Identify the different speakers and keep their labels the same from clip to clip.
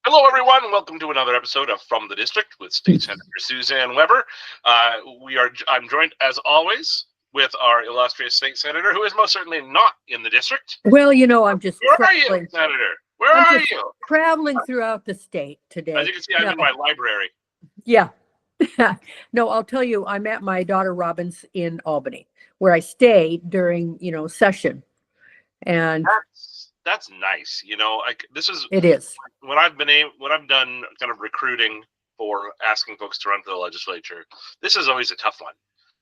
Speaker 1: Hello, everyone. Welcome to another episode of From the District with State Senator Suzanne Weber. I'm joined, as always, with our illustrious state senator, who is most certainly not in the district.
Speaker 2: Well, I'm just
Speaker 1: Where are you, Senator? Where are you?
Speaker 2: Traveling throughout the state today.
Speaker 1: As you can see, I'm in my library.
Speaker 2: Yeah. No, I'll tell you, I'm at my daughter Robin's in Albany, where I stay during, session. And
Speaker 1: that's nice.
Speaker 2: It is.
Speaker 1: When I've done kind of recruiting for asking folks to run for the legislature, this is always a tough one.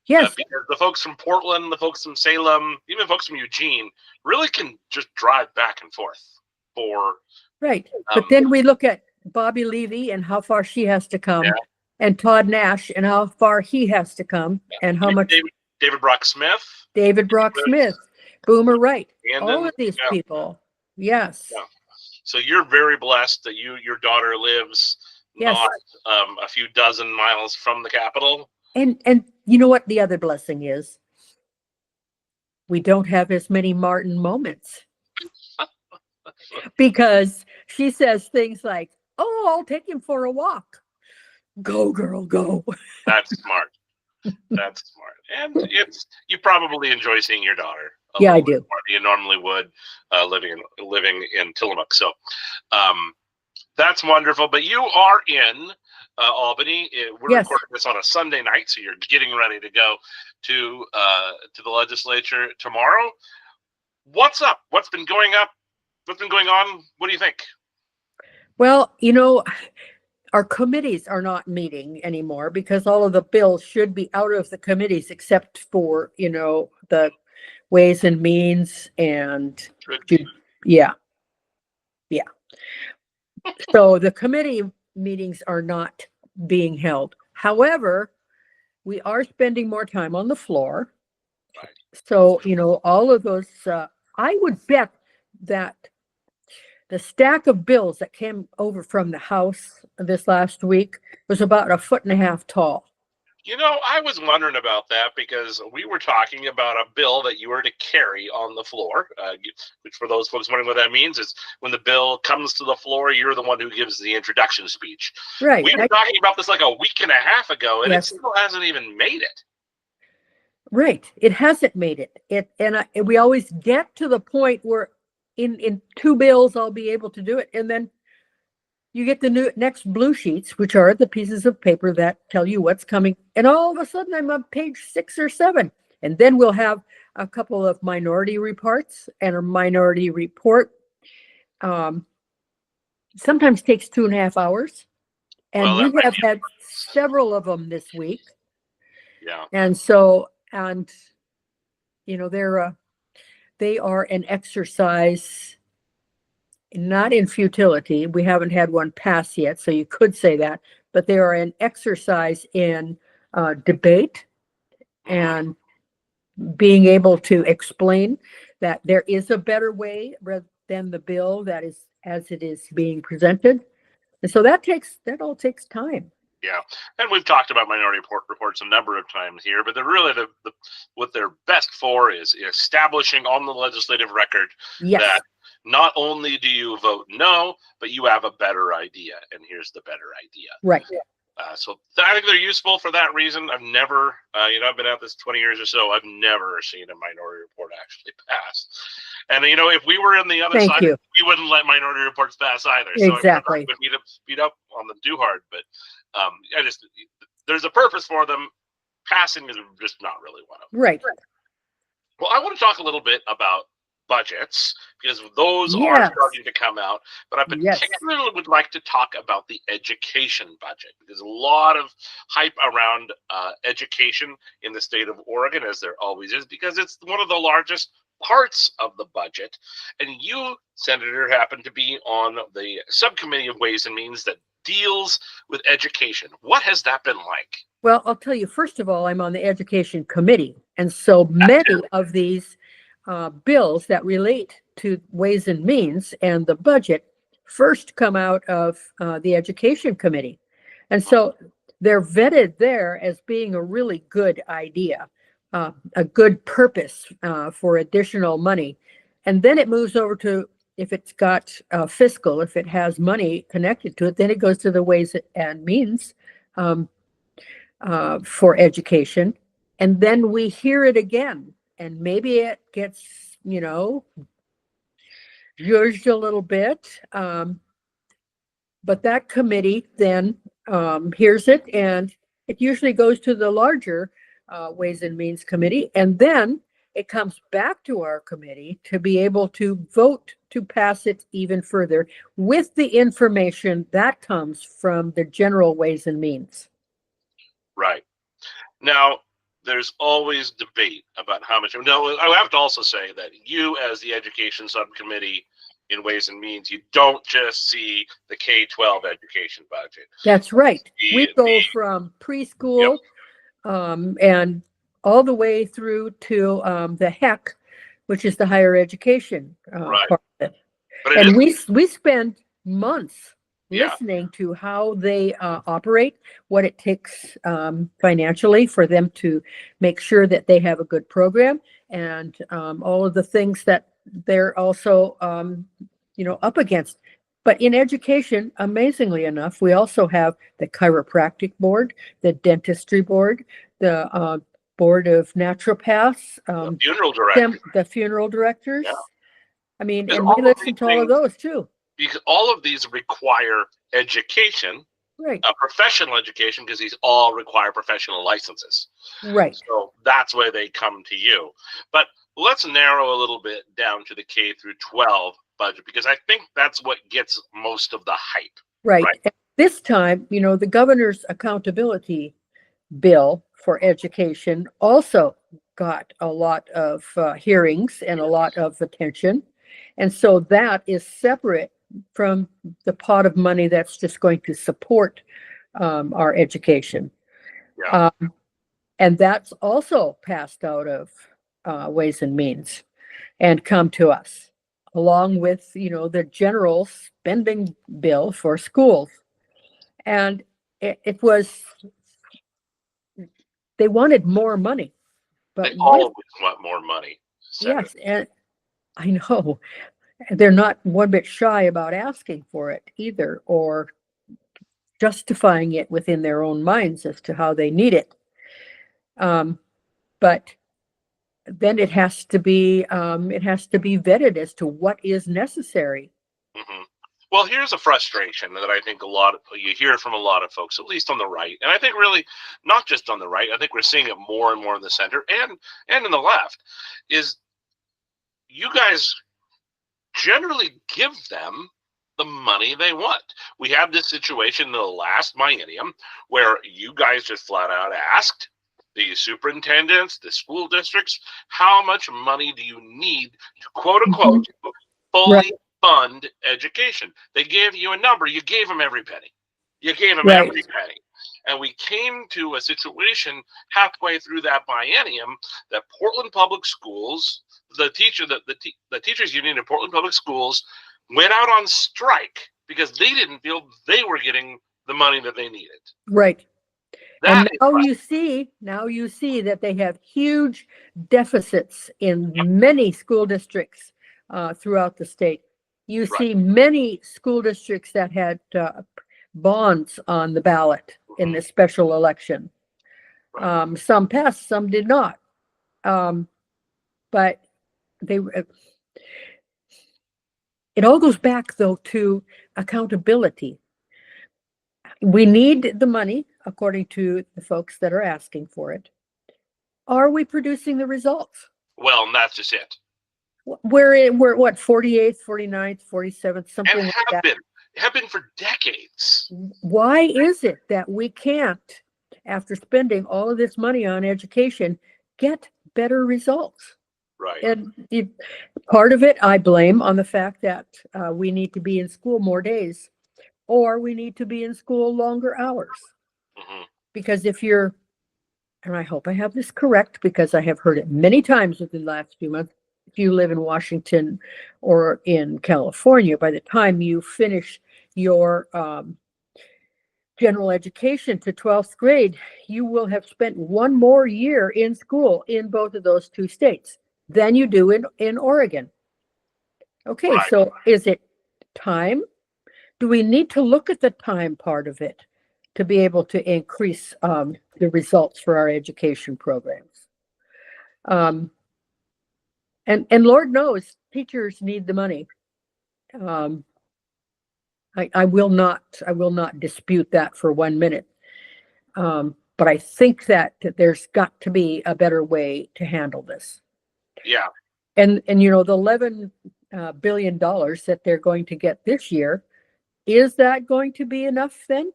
Speaker 2: Yes.
Speaker 1: Because the folks from Portland, the folks from Salem, even folks from Eugene really can just drive back and forth for.
Speaker 2: Right. But then we look at Bobby Levy and how far she has to come, and Todd Nash and how far he has to come, and how much.
Speaker 1: David Brock Smith.
Speaker 2: Boomer Wright. All of these people. Yes.
Speaker 1: Yeah. So you're very blessed that your daughter lives not a few dozen miles from the Capitol.
Speaker 2: And you know what the other blessing is? We don't have as many Martin moments. Because she says things like, "Oh, I'll take him for a walk." Go, girl, go.
Speaker 1: That's smart. That's smart. And you probably enjoy seeing your daughter.
Speaker 2: Yeah, I do.
Speaker 1: More than you normally would living in Tillamook. So that's wonderful. But you are in Albany. We're recording this on a Sunday night, so you're getting ready to go to the legislature tomorrow. What's up? What's been going up? What's been going on? What do you think?
Speaker 2: Well, our committees are not meeting anymore because all of the bills should be out of the committees except for, the Ways and Means and So the committee meetings are not being held. However, we are spending more time on the floor.
Speaker 1: Right.
Speaker 2: So, all of those, I would bet that the stack of bills that came over from the House this last week was about 1.5 feet tall.
Speaker 1: I was wondering about that because we were talking about a bill that you were to carry on the floor, which for those folks wondering what that means is when the bill comes to the floor, you're the one who gives the introduction speech.
Speaker 2: Right.
Speaker 1: We were talking about this like a week and a half ago, and it still hasn't even made it.
Speaker 2: Right. It hasn't made it. We always get to the point where in 2 bills I'll be able to do it, and then you get the next blue sheets, which are the pieces of paper that tell you what's coming. And all of a sudden I'm on page 6 or 7. And then we'll have a couple of minority reports and a minority report. Sometimes takes 2.5 hours. And we have had several of them this week.
Speaker 1: Yeah.
Speaker 2: And so, they are an exercise, not in futility. We haven't had one pass yet, so you could say that, but they are an exercise in debate and being able to explain that there is a better way rather than the bill that is as it is being presented. And so that all takes time.
Speaker 1: Yeah, and we've talked about minority reports a number of times here, but they're really what they're best for is establishing on the legislative record that not only do you vote no, but you have a better idea, and here's the better idea.
Speaker 2: Right.
Speaker 1: So I think they're useful for that reason. I've never, I've been at this 20 years or so. I've never seen a minority report actually pass. And if we were on the other side, we wouldn't let minority reports pass either.
Speaker 2: Exactly.
Speaker 1: So I would speed up on them too hard, but there's a purpose for them. Passing is just not really one of them.
Speaker 2: Right.
Speaker 1: Well, I want to talk a little bit about budgets because those are starting to come out, but I particularly would like to talk about the education budget. There's a lot of hype around education in the state of Oregon, as there always is, because it's one of the largest parts of the budget. And you, Senator, happen to be on the subcommittee of Ways and Means that deals with education. What has that been like?
Speaker 2: Well, I'll tell you, first of all, I'm on the education committee. And so many of these bills that relate to Ways and Means and the budget first come out of the education committee. And so they're vetted there as being a really good idea, a good purpose for additional money. And then it moves over to if it's got fiscal, if it has money connected to it, then it goes to the Ways and Means for education. And then we hear it again, and maybe it gets, judged a little bit. But that committee then hears it, and it usually goes to the larger Ways and Means Committee, and then it comes back to our committee to be able to vote to pass it even further with the information that comes from the general Ways and Means.
Speaker 1: Right. Now, there's always debate about how much. No, I have to also say that you, as the education subcommittee in Ways and Means, you don't just see the K-12 education budget.
Speaker 2: That's right. We go from preschool and all the way through to the HEC, which is the higher education part of it. And we spend months listening to how they operate, what it takes financially for them to make sure that they have a good program, and all of the things that they're also up against. But in education, amazingly enough, we also have the chiropractic board, the dentistry board, the board of naturopaths, the funeral directors. Yeah. I mean, and we listen to all of those too.
Speaker 1: Because all of these require education,
Speaker 2: right?
Speaker 1: Professional education, because these all require professional licenses,
Speaker 2: right?
Speaker 1: So that's why they come to you. But let's narrow a little bit down to the K through 12 budget, because I think that's what gets most of the hype.
Speaker 2: Right. This time, the governor's accountability bill for education also got a lot of hearings and a lot of attention. And so that is separate from the pot of money that's just going to support our education.
Speaker 1: Yeah.
Speaker 2: And that's also passed out of Ways and Means and come to us, along with, the general spending bill for schools. And it was, they wanted more money. But
Speaker 1: they always want more money.
Speaker 2: Yes, and I know. They're not one bit shy about asking for it either, or justifying it within their own minds as to how they need it. But then it has to be vetted as to what is necessary.
Speaker 1: Mm-hmm. Well, here's a frustration that I think you hear from a lot of folks, at least on the right, and I think really not just on the right. I think we're seeing it more and more in the center and in the left. Is you guys generally give them the money they want. We have this situation in the last biennium where you guys just flat out asked the superintendents, the school districts, how much money do you need to, quote unquote, fully fund education? They gave you a number. You gave them every penny. You gave them every penny. And we came to a situation halfway through that biennium that Portland Public Schools, the teachers union in Portland Public Schools went out on strike because they didn't feel they were getting the money that they needed.
Speaker 2: Right. And now you see that they have huge deficits in many school districts throughout the state. You see many school districts that had bonds on the ballot in the special election. Some passed, some did not. But it all goes back, though, to accountability. We need the money, according to the folks that are asking for it. Are we producing the results?
Speaker 1: Well, and that's just it.
Speaker 2: We're what, 48th, 49th, 47th, something
Speaker 1: and
Speaker 2: like that.
Speaker 1: Have been for decades.
Speaker 2: Why is it that we can't, after spending all of this money on education, get better results?
Speaker 1: Right.
Speaker 2: And part of it I blame on the fact that we need to be in school more days, or we need to be in school longer hours.
Speaker 1: Mm-hmm.
Speaker 2: Because if you're, and I hope I have this correct because I have heard it many times within the last few months, if you live in Washington or in California, by the time you finish your general education to 12th grade, you will have spent one more year in school in both of those two states than you do in Oregon. Okay, so is it time? Do we need to look at the time part of it to be able to increase the results for our education programs? And Lord knows teachers need the money. I will not dispute that for 1 minute. But I think that there's got to be a better way to handle this.
Speaker 1: Yeah.
Speaker 2: And the $11 billion that they're going to get this year, is that going to be enough then?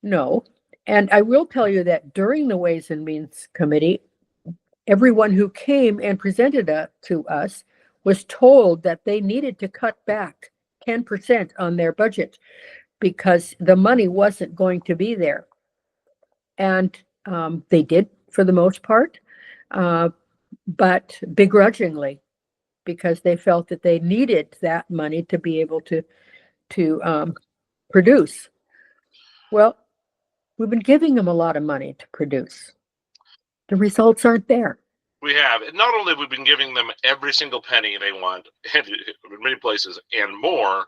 Speaker 2: No. And I will tell you that during the Ways and Means Committee, everyone who came and presented to us was told that they needed to cut back 10% on their budget because the money wasn't going to be there. And they did for the most part, but begrudgingly, because they felt that they needed that money to be able to produce. Well, we've been giving them a lot of money to produce. The results aren't there.
Speaker 1: We have. And not only have we been giving them every single penny they want in many places and more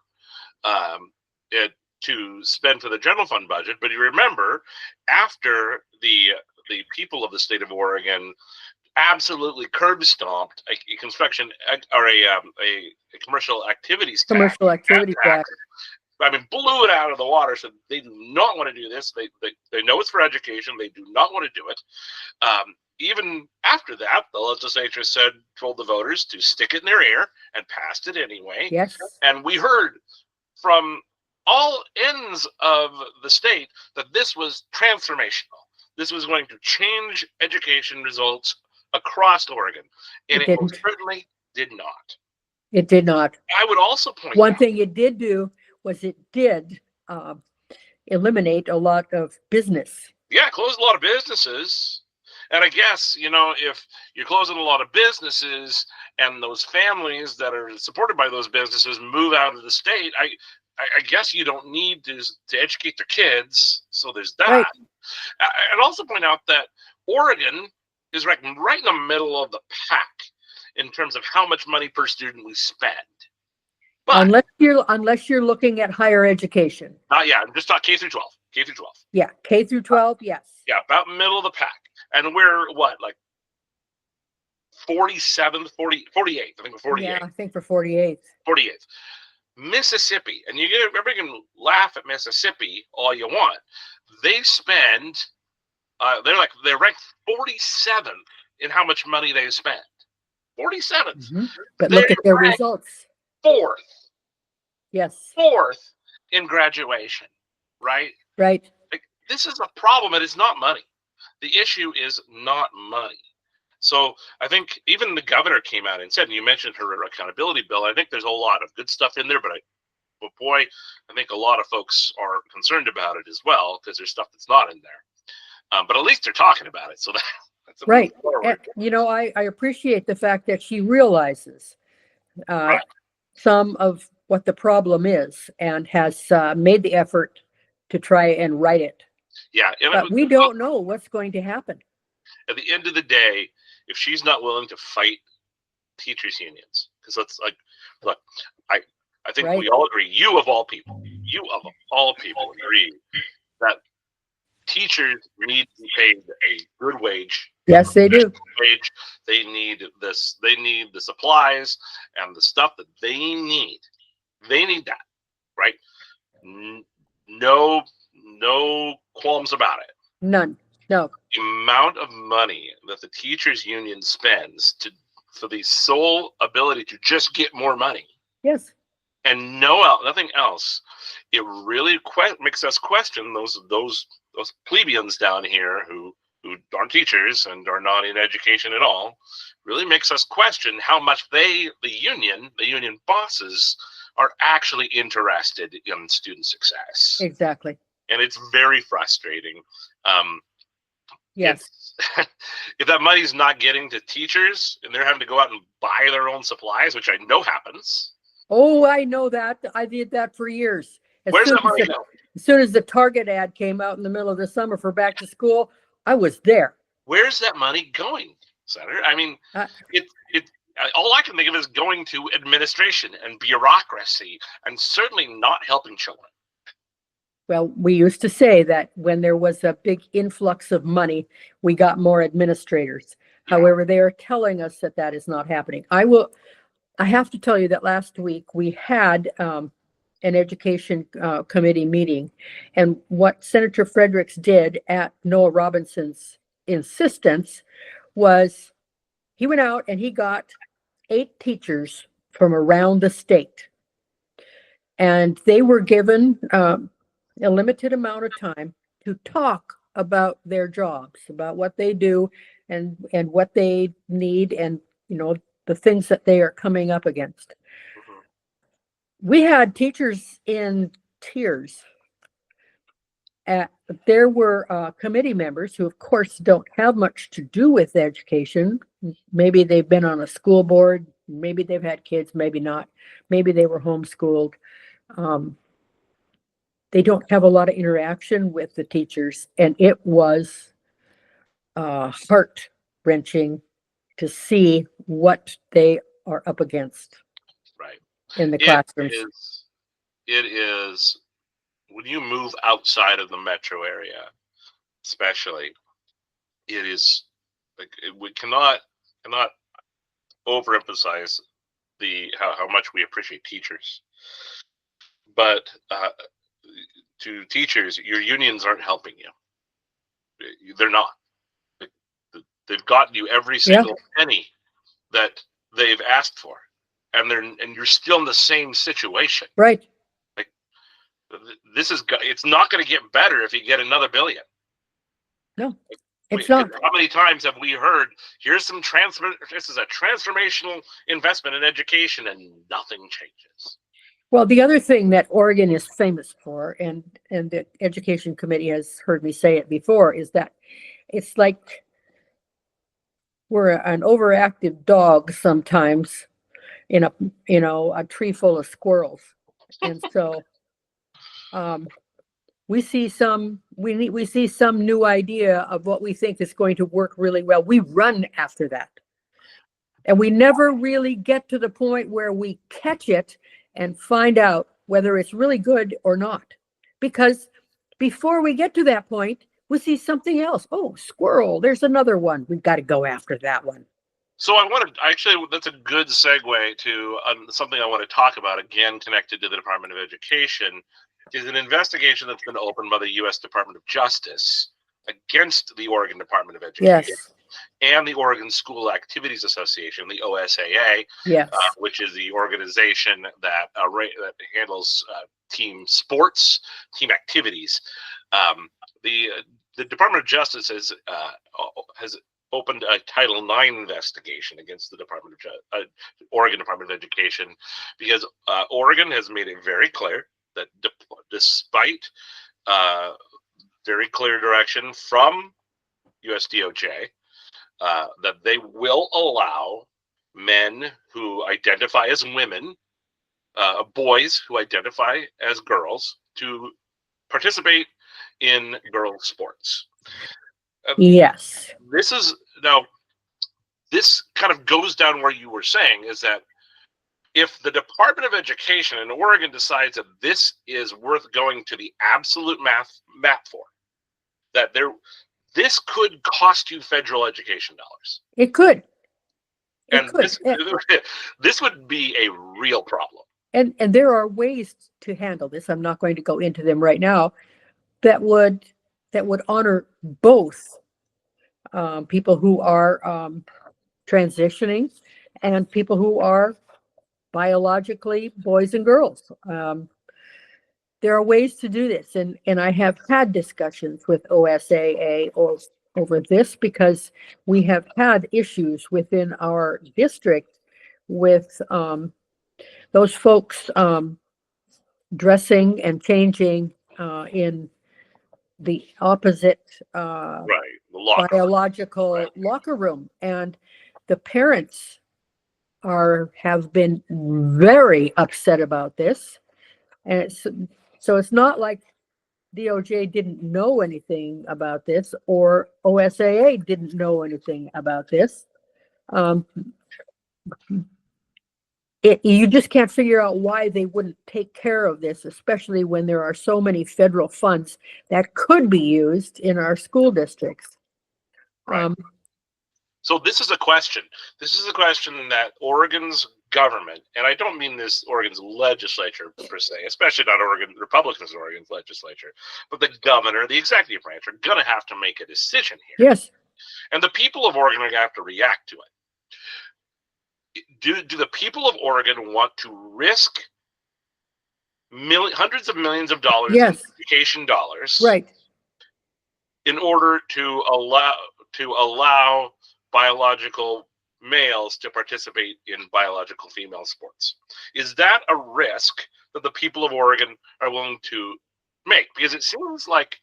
Speaker 1: to spend for the general fund budget, but you remember after the people of the state of Oregon absolutely curb stomped a construction or a commercial activities tax. I mean, blew it out of the water. So they do not want to do this. They know it's for education. They do not want to do it. Even after that, the legislature told the voters to stick it in their ear and passed it anyway.
Speaker 2: Yes.
Speaker 1: And we heard from all ends of the state that this was transformational. This was going to change education results across Oregon. And it certainly did not.
Speaker 2: It did not.
Speaker 1: I would also point out
Speaker 2: one thing it did do was it did eliminate a lot of business.
Speaker 1: Yeah, closed a lot of businesses. And I guess, if you're closing a lot of businesses and those families that are supported by those businesses move out of the state, I guess you don't need to educate their kids. So there's that. Right. I'd also point out that Oregon is right in the middle of the pack in terms of how much money per student we spend. But
Speaker 2: unless you're looking at higher education.
Speaker 1: I'm just talking K through 12. K through 12.
Speaker 2: Yeah, K through 12, yes.
Speaker 1: Yeah, about middle of the pack. And we're like 47th, 48th. I think we're 48th.
Speaker 2: Yeah, I think we're 48th.
Speaker 1: 48th. Mississippi, and everybody can laugh at Mississippi all you want. They spend, they're ranked 47th in how much money they spend. 47th.
Speaker 2: Mm-hmm. But look at their results.
Speaker 1: 4th.
Speaker 2: Yes.
Speaker 1: 4th in graduation, right?
Speaker 2: Right.
Speaker 1: Like, this is a problem, and it's not money. The issue is not money. So I think even the governor came out and said, and you mentioned her accountability bill, I think there's a lot of good stuff in there, but boy, I think a lot of folks are concerned about it as well because there's stuff that's not in there. But at least they're talking about it. So that's
Speaker 2: right. And, I appreciate the fact that she realizes right. some of what the problem is and has made the effort to try and right it.
Speaker 1: Yeah.
Speaker 2: But we don't know what's going to happen.
Speaker 1: At the end of the day, if she's not willing to fight teachers' unions, because that's like, look, I think right. we all agree, you of all people agree that teachers need to be paid a good wage.
Speaker 2: Yes, they do.
Speaker 1: Wage. They need this. They need the supplies and the stuff that they need. They need that, right? No qualms about it.
Speaker 2: None. No.
Speaker 1: The amount of money that the teachers union spends for the sole ability to just get more money.
Speaker 2: Yes.
Speaker 1: And nothing else. It really makes us question those plebeians down here who aren't teachers and are not in education at all. Really makes us question how much the union bosses are actually interested in student success.
Speaker 2: Exactly.
Speaker 1: And it's very frustrating.
Speaker 2: Yes.
Speaker 1: If that money's not getting to teachers and they're having to go out and buy their own supplies, which I know happens.
Speaker 2: Oh, I know that. I did that for years.
Speaker 1: Where's that money going?
Speaker 2: As soon as the Target ad came out in the middle of the summer for back to school, I was there.
Speaker 1: Where's that money going, Senator? I mean, all I can think of is going to administration and bureaucracy, and certainly not helping children.
Speaker 2: Well, we used to say that when there was a big influx of money, we got more administrators. Yeah. However, they are telling us that that is not happening. I have to tell you that last week we had an education committee meeting, and what Senator Fredericks did at Noah Robinson's insistence was he went out and he got 8 teachers from around the state, and they were given a limited amount of time to talk about their jobs, about what they do and what they need, and the things that they are coming up against. We had teachers in tears. There were committee members who, of course, don't have much to do with education. Maybe they've been on a school board, maybe they've had kids, maybe not, maybe they were homeschooled. They don't have a lot of interaction with the teachers, and it was heart-wrenching to see what they are up against.
Speaker 1: Right.
Speaker 2: In the classrooms.
Speaker 1: It is when you move outside of the metro area, especially, it is like we cannot overemphasize how much we appreciate teachers. But to teachers, your unions aren't helping you. They're not. They've gotten you every single penny that they've asked for, and you're still in the same situation.
Speaker 2: Right.
Speaker 1: Like it's not going to get better if you get another billion.
Speaker 2: No, it's not.
Speaker 1: How many times have we heard, this is a transformational investment in education, and nothing changes?
Speaker 2: Well, the other thing that Oregon is famous for, and the Education Committee has heard me say it before, is that it's like we're an overactive dog sometimes in a tree full of squirrels. And so we see some new idea of what we think is going to work really well. We run after that. And we never really get to the point where we catch it and find out whether it's really good or not. Because before we get to that point, we see something else. Oh, squirrel, there's another one. We've got to go after that one.
Speaker 1: So that's a good segue to something I want to talk about, again, connected to the Department of Education, is an investigation that's been opened by the U.S. Department of Justice against the Oregon Department of Education.
Speaker 2: Yes.
Speaker 1: And the Oregon School Activities Association, the OSAA,
Speaker 2: yes.
Speaker 1: Which is the organization that handles team sports, team activities. The Department of Justice has opened a Title IX investigation against the Oregon Department of Education, because Oregon has made it very clear that despite very clear direction from US DOJ, that they will allow men who identify as women, boys who identify as girls, to participate in girls' sports.
Speaker 2: Yes.
Speaker 1: This kind of goes down where you were saying, is that if the Department of Education in Oregon decides that this is worth going to the absolute mat for, that this could cost you federal education dollars.
Speaker 2: It could.
Speaker 1: This would be a real problem.
Speaker 2: And there are ways to handle this. I'm not going to go into them right now. That would honor both people who are transitioning and people who are biologically boys and girls. There are ways to do this, and I have had discussions with OSAA over this, because we have had issues within our district with those folks dressing and changing in the opposite biological locker room, and the parents have been very upset about this. And so it's not like DOJ didn't know anything about this, or OSAA didn't know anything about this. You just can't figure out why they wouldn't take care of this, especially when there are so many federal funds that could be used in our school districts.
Speaker 1: Right. So this is a question. This is a question that Oregon's government, and I don't mean this Oregon's legislature per se, especially not Oregon Republicans in Oregon's legislature, but the governor, the executive branch, are going to have to make a decision here.
Speaker 2: Yes.
Speaker 1: And the people of Oregon are going to have to react to it. Do the people of Oregon want to risk hundreds of millions of dollars in education dollars,
Speaker 2: right,
Speaker 1: in order to allow biological males to participate in biological female sports? Is that a risk that the people of Oregon are willing to make? Because it seems like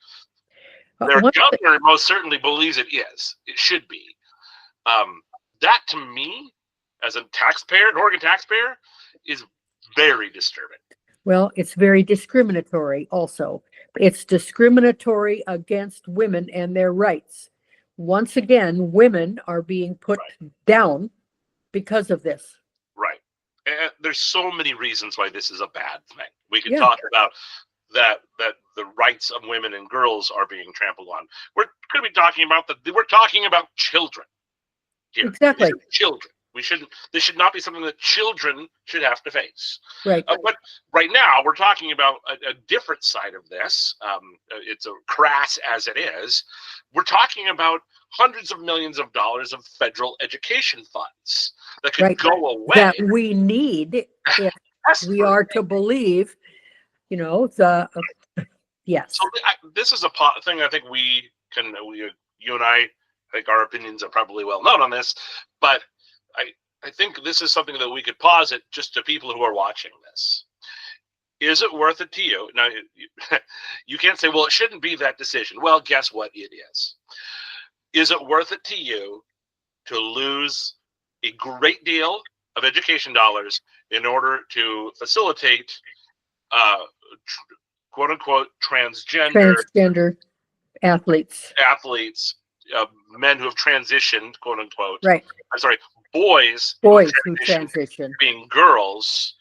Speaker 1: their governor most certainly believes it is. It should be. That, to me, as a taxpayer, an Oregon taxpayer, is very disturbing.
Speaker 2: Well, it's very discriminatory also. It's discriminatory against women and their rights. Once again, women are being put down because of this.
Speaker 1: Right. And there's so many reasons why this is a bad thing. We can talk about that the rights of women and girls are being trampled on. We're going to be talking about we're talking about children here.
Speaker 2: Exactly.
Speaker 1: Children. This should not be something that children should have to face.
Speaker 2: Right.
Speaker 1: But right now, we're talking about a different side of this. It's a crass as it is. We're talking about hundreds of millions of dollars of federal education funds that could go away.
Speaker 2: That we need if we are to believe, yes.
Speaker 1: So this is a thing I think you and I think our opinions are probably well known on this, but I think this is something that we could posit just to people who are watching this. Is it worth it to you? Now, you can't say, well, it shouldn't be that decision. Well, guess what? It is. Is it worth it to you to lose a great deal of education dollars in order to facilitate quote unquote transgender
Speaker 2: athletes,
Speaker 1: men who have transitioned, quote unquote.
Speaker 2: Right.
Speaker 1: I'm sorry, boys
Speaker 2: who transition
Speaker 1: being girls,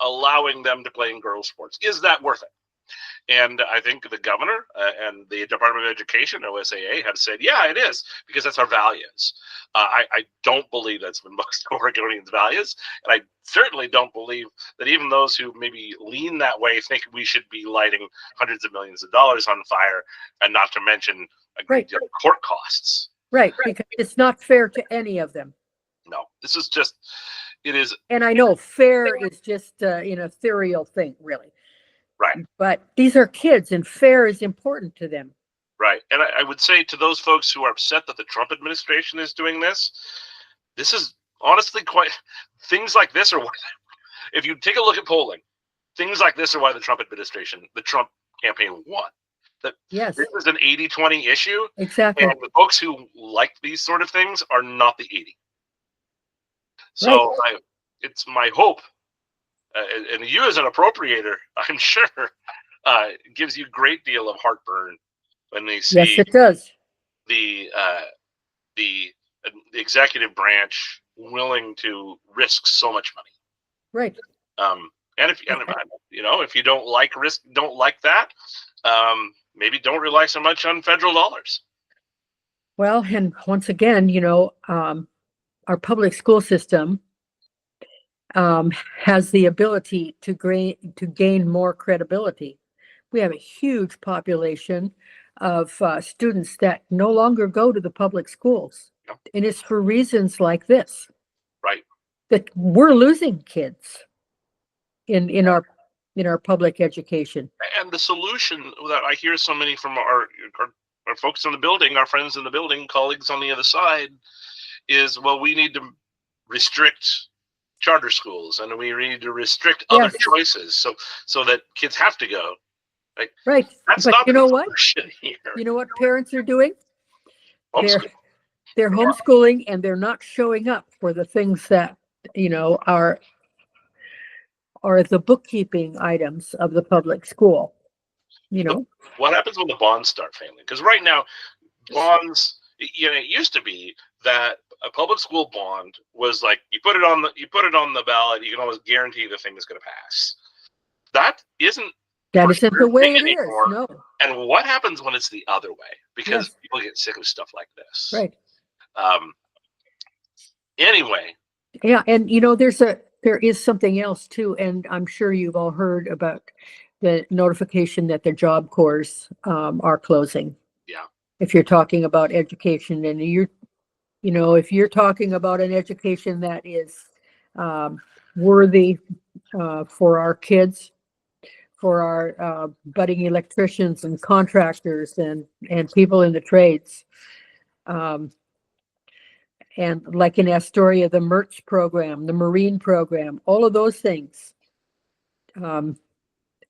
Speaker 1: allowing them to play in girls' sports. Is that worth it? And I think the governor and the Department of Education, OSAA, have said, yeah, it is, because that's our values. I don't believe that's most Oregonians' values, and I certainly don't believe that even those who maybe lean that way think we should be lighting hundreds of millions of dollars on fire, and not to mention a great deal of court costs.
Speaker 2: Right, because it's not fair to any of them.
Speaker 1: No, this is just, it is.
Speaker 2: And I know fair is just an ethereal thing, really.
Speaker 1: Right.
Speaker 2: But these are kids, and fair is important to them.
Speaker 1: Right. And I would say to those folks who are upset that the Trump administration is doing this is honestly things like this are why, if you take a look at polling, things like this are why the Trump campaign won.
Speaker 2: Yes.
Speaker 1: This is an 80-20 issue.
Speaker 2: Exactly.
Speaker 1: And the folks who like these sort of things are not the 80. So it's my hope, and you as an appropriator, I'm sure, gives you a great deal of heartburn when they see.
Speaker 2: Yes, it does.
Speaker 1: The executive branch willing to risk so much money.
Speaker 2: Right.
Speaker 1: And if you don't like that, maybe don't rely so much on federal dollars.
Speaker 2: Well, and once again, our public school system has the ability to gain more credibility. We have a huge population of students that no longer go to the public schools.
Speaker 1: Yep.
Speaker 2: And it's for reasons like this.
Speaker 1: Right.
Speaker 2: That we're losing kids in our public education.
Speaker 1: And the solution that I hear so many from our folks in the building, our friends in the building, colleagues on the other side, is, well, we need to restrict charter schools, and we need to restrict other choices so that kids have to go.
Speaker 2: Right.
Speaker 1: That's
Speaker 2: but
Speaker 1: not
Speaker 2: you know what?
Speaker 1: Here.
Speaker 2: You know what parents are doing? They're
Speaker 1: Yeah.
Speaker 2: homeschooling, and they're not showing up for the things that, are the bookkeeping items of the public school.
Speaker 1: What happens when the bonds start failing? Because right now, bonds, it used to be that a public school bond was like you put it on the ballot, you can always guarantee the thing is going to pass. That isn't
Speaker 2: the way it
Speaker 1: anymore.
Speaker 2: is. No.
Speaker 1: And what happens when it's the other way? Because people get sick of stuff like this.
Speaker 2: Right.
Speaker 1: Anyway.
Speaker 2: Yeah, and there is something else too, and I'm sure you've all heard about the notification that the Job Corps are closing.
Speaker 1: Yeah.
Speaker 2: If you're talking about education, and if you're talking about an education that is worthy for our kids, for our budding electricians and contractors and people in the trades. And like in Astoria, the MERCH program, the Marine program, all of those things.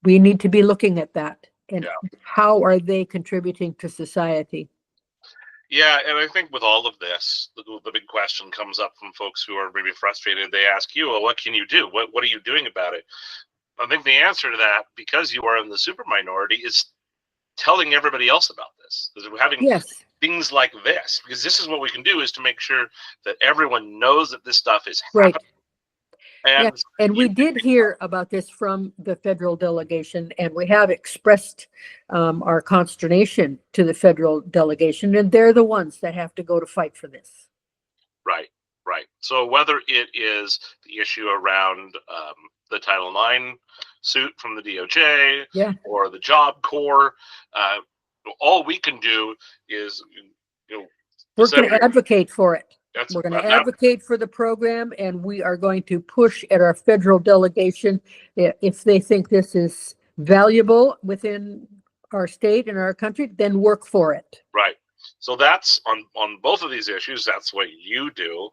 Speaker 2: We need to be looking at that and how are they contributing to society?
Speaker 1: Yeah, and I think with all of this, the big question comes up from folks who are maybe frustrated. They ask you, well, what can you do? What are you doing about it? I think the answer to that, because you are in the super minority, is telling everybody else about this. We're having things like this, because this is what we can do, is to make sure that everyone knows that this stuff is happening.
Speaker 2: And we did hear about this from the federal delegation, and we have expressed our consternation to the federal delegation, and they're the ones that have to go to fight for this.
Speaker 1: Right. So whether it is the issue around the Title IX suit from the DOJ or the Job Corps, all we can do is,
Speaker 2: we're going to advocate for it. We're going to advocate for the program, and we are going to push at our federal delegation if they think this is valuable within our state and our country, then work for it.
Speaker 1: Right. So that's on both of these issues. That's what you do.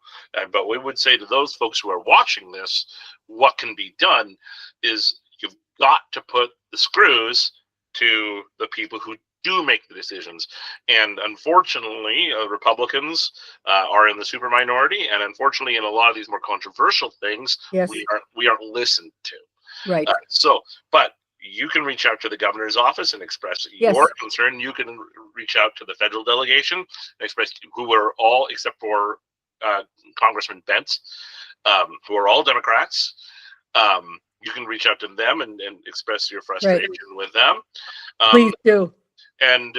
Speaker 1: But we would say to those folks who are watching this, what can be done is you've got to put the screws to the people who do make the decisions. And unfortunately, Republicans are in the super minority, and unfortunately, in a lot of these more controversial things, we aren't listened to.
Speaker 2: Right.
Speaker 1: But you can reach out to the governor's office and express your concern. You can reach out to the federal delegation and express, who are all, except for Congressman Bentz, who are all Democrats. You can reach out to them and express your frustration with them.
Speaker 2: Please do.
Speaker 1: And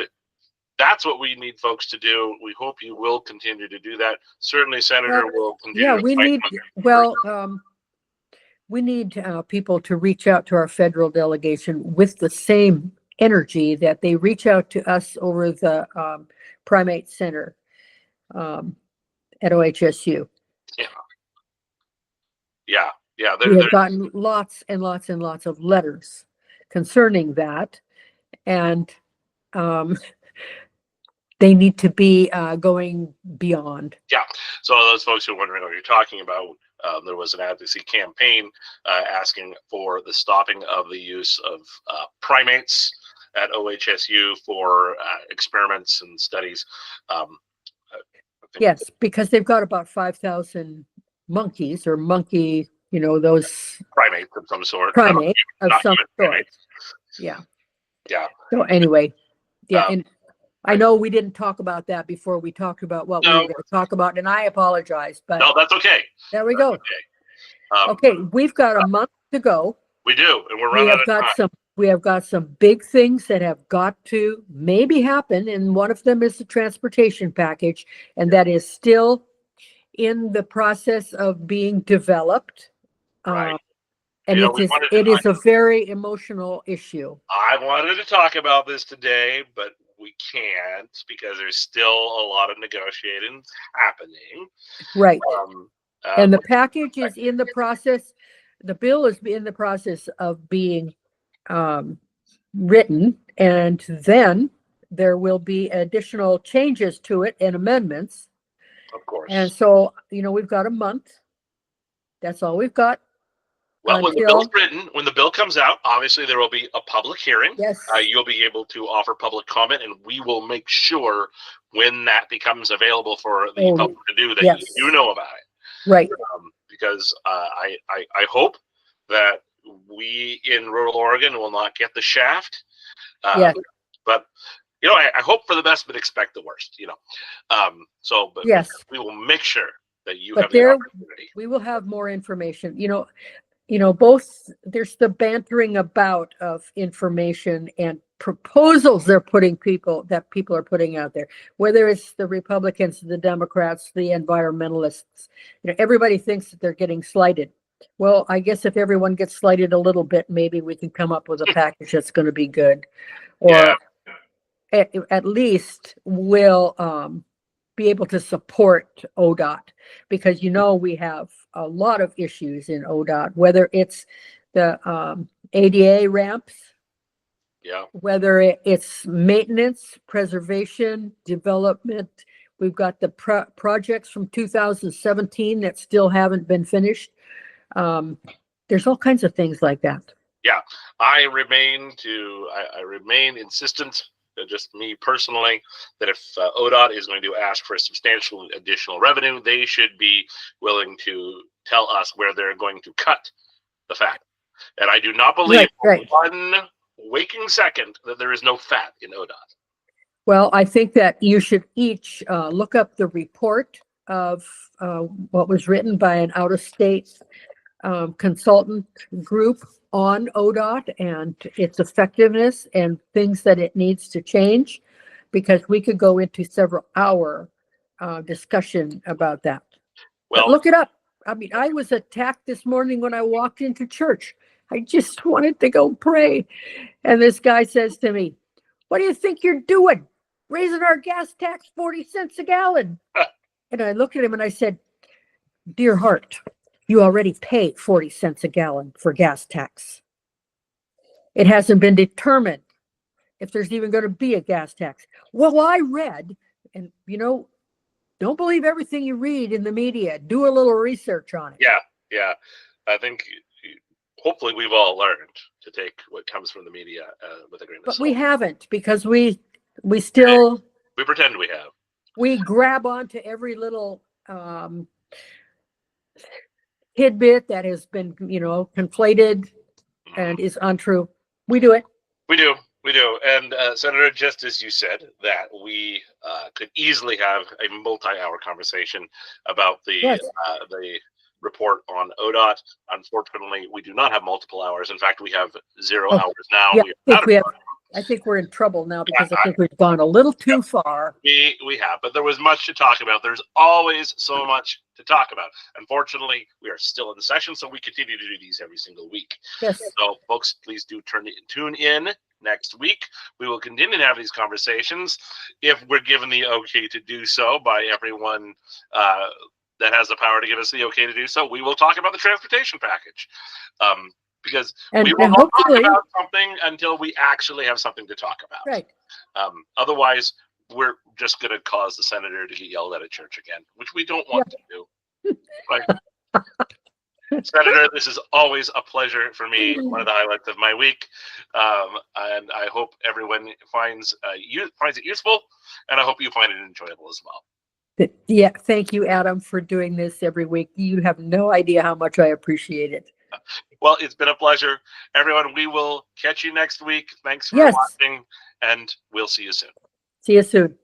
Speaker 1: that's what we need folks to do. We hope you will continue to do that. Certainly, Senator will continue to fight.
Speaker 2: We need people to reach out to our federal delegation with the same energy that they reach out to us over the Primate Center at OHSU.
Speaker 1: Yeah.
Speaker 2: We have gotten lots and lots and lots of letters concerning that, and they need to be going beyond.
Speaker 1: Yeah. So those folks who are wondering what you're talking about, there was an advocacy campaign asking for the stopping of the use of primates at OHSU for experiments and studies.
Speaker 2: Yes, because they've got about 5,000 monkeys or monkey, those
Speaker 1: primates of some sort.
Speaker 2: Primate of some sort. Yeah. So anyway, and I know we didn't talk about that before we talked about what we were going to talk about, and I apologize, but
Speaker 1: no, that's okay.
Speaker 2: There we go. Okay, we've got a month to go.
Speaker 1: We do, and we're running out of time.
Speaker 2: We have got some big things that have got to maybe happen, and one of them is the transportation package, and that is still in the process of being developed.
Speaker 1: Right.
Speaker 2: And it is a very emotional issue.
Speaker 1: I wanted to talk about this today, but we can't because there's still a lot of negotiating happening.
Speaker 2: Right. And the package is in the process. The bill is in the process of being written, and then there will be additional changes to it and amendments.
Speaker 1: Of course.
Speaker 2: And so, we've got a month. That's all we've got.
Speaker 1: Well, when the bill's written, when the bill comes out, obviously there will be a public hearing.
Speaker 2: Yes.
Speaker 1: You'll be able to offer public comment, and we will make sure when that becomes available for the public to do that you know about it.
Speaker 2: Right.
Speaker 1: Because I hope that we in rural Oregon will not get the shaft.
Speaker 2: Yes.
Speaker 1: But you know, I hope for the best, but expect the worst. You know, but
Speaker 2: yes,
Speaker 1: we will make sure that you
Speaker 2: but
Speaker 1: have the opportunity.
Speaker 2: we will have more information. Both there's the bantering about of information and proposals people are putting out there, whether it's the Republicans, the Democrats, the environmentalists. Everybody thinks that they're getting slighted. Well, I guess if everyone gets slighted a little bit, maybe we can come up with a package that's going to be good, or at least will be able to support ODOT, because we have a lot of issues in ODOT, whether it's the ADA ramps, whether it's maintenance, preservation, development. We've got the projects from 2017 that still haven't been finished. There's all kinds of things like that.
Speaker 1: Yeah, I remain insistent, just me personally, that if ODOT is going to ask for substantial additional revenue, they should be willing to tell us where they're going to cut the fat. And I do not believe one waking second that there is no fat in ODOT.
Speaker 2: Well, I think that you should each look up the report of what was written by an out-of-state consultant group on ODOT and its effectiveness and things that it needs to change, because we could go into several hour discussion about that. Well, but look it up. I mean, I was attacked this morning when I walked into church. I just wanted to go pray. And this guy says to me, "What do you think you're doing? Raising our gas tax 40 cents a gallon." And I looked at him and I said, "Dear heart, you already pay 40 cents a gallon for gas tax. It hasn't been determined if there's even going to be a gas tax." Well, I read, and don't believe everything you read in the media. Do a little research on it.
Speaker 1: Yeah. I think hopefully we've all learned to take what comes from the media with a grain of salt.
Speaker 2: But we haven't, because we still...
Speaker 1: We pretend we have.
Speaker 2: We grab onto every little tidbit that has been, conflated and is untrue. We do it.
Speaker 1: We do. And Senator, just as you said, that we could easily have a multi-hour conversation about the report on ODOT. Unfortunately, we do not have multiple hours. In fact, we have 0 hours now.
Speaker 2: Yeah, I think we're in trouble now, because I think we've gone a little too far.
Speaker 1: We have, but there was much to talk about. There's always so much to talk about. Unfortunately, we are still in the session, so we continue to do these every single week.
Speaker 2: Yes.
Speaker 1: So, folks, please do tune in next week. We will continue to have these conversations if we're given the okay to do so by everyone that has the power to give us the okay to do so. We will talk about the transportation package. Because we will not talk about something until we actually have something to talk about.
Speaker 2: Right.
Speaker 1: Otherwise, we're just going to cause the senator to get yelled at church again, which we don't want to do. But, Senator, this is always a pleasure for me. One of the highlights of my week, and I hope everyone finds it useful, and I hope you find it enjoyable as well.
Speaker 2: Yeah, thank you, Adam, for doing this every week. You have no idea how much I appreciate it.
Speaker 1: Well, it's been a pleasure. Everyone, we will catch you next week. Thanks for watching, and we'll see you soon.
Speaker 2: See you soon.